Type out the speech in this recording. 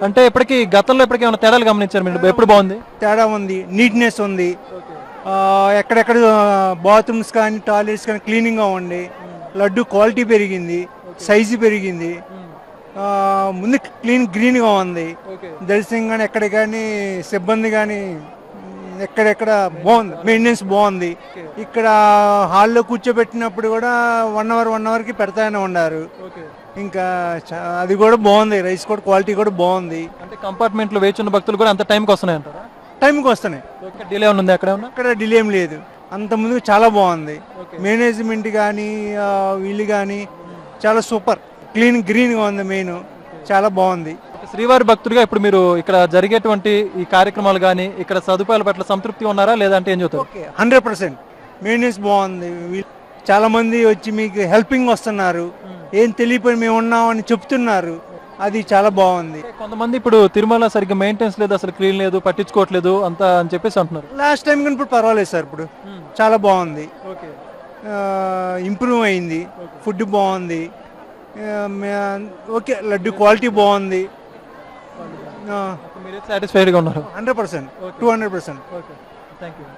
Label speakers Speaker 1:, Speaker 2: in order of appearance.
Speaker 1: అంటే ఇప్పటికి గతంలో ఇప్పటికి ఏమైనా తేడాలు గమనించారు మీరు? ఎప్పుడు బాగుంది?
Speaker 2: తేడా ఉంది, నీట్నెస్ ఉంది. ఎక్కడెక్కడ బాత్రూమ్స్ కానీ టాయిలెట్స్ కానీ క్లీనింగ్గా ఉంది. లడ్డు క్వాలిటీ పెరిగింది, సైజు పెరిగింది. ముందు గ్రీన్గా ఉంది. దర్శనం కానీ ఎక్కడ కానీ సిబ్బంది కానీ ఎక్కడెక్కడ బాగుంది, మెయింటెనెన్స్ బాగుంది. ఇక్కడ హాల్లో కూర్చోబెట్టినప్పుడు కూడా 1 అవర్ 1 అవర్కి పెడతానే ఉన్నారు. ఇంకా అది కూడా బాగుంది, రైస్ కూడా క్వాలిటీ కూడా బాగుంది.
Speaker 1: అంటే కంపార్ట్మెంట్ లో వేచి ఉన్న భక్తులు కూడా అంత టైంకి వస్తున్నాయి అంటారా?
Speaker 2: టైంకి వస్తున్నాయి,
Speaker 1: డిలే ఉంది అక్కడ ఏమన్నా?
Speaker 2: అక్కడ డిలే ఏం లేదు. అంత ముందు చాలా బాగుంది. మేనేజ్మెంట్ కానీ వీళ్ళు కానీ చాలా సూపర్, గ్రీన్గా ఉంది. మెయిన్ చాలా బాగుంది.
Speaker 1: శ్రీవారి భక్తుడిగా ఇప్పుడు మీరు ఇక్కడ జరిగేటువంటి ఈ కార్యక్రమాలు కానీ ఇక్కడ సదుపాయాల పట్ల సంతృప్తి ఉన్నారా లేదంటే ఏం చెప్తారు?
Speaker 2: ఓకే, 100% మెయింటెనెన్స్ బాగుంది. చాలా మంది వచ్చి మీకు హెల్పింగ్ వస్తున్నారు, ఏం తెలియపోయి మేము ఉన్నామని చెప్తున్నారు. అది చాలా బాగుంది.
Speaker 1: కొంతమంది ఇప్పుడు తిరుమల సరిగ్గా మెయింటెనెన్స్ లేదు, అసలు క్లీన్ లేదు, పట్టించుకోవట్లేదు అంతా అని చెప్పేసి అంటున్నారు.
Speaker 2: లాస్ట్ టైం కానీ ఇప్పుడు పర్వాలేదు సార్, ఇప్పుడు చాలా బాగుంది, ఇంప్రూవ్ అయింది. ఫుడ్ బాగుంది. ఓకే, లడ్డు క్వాలిటీ బాగుంది.
Speaker 1: మీరు సాటిస్ఫైడ్గా ఉన్నారు?
Speaker 2: 100%, 200%.
Speaker 1: Thank you.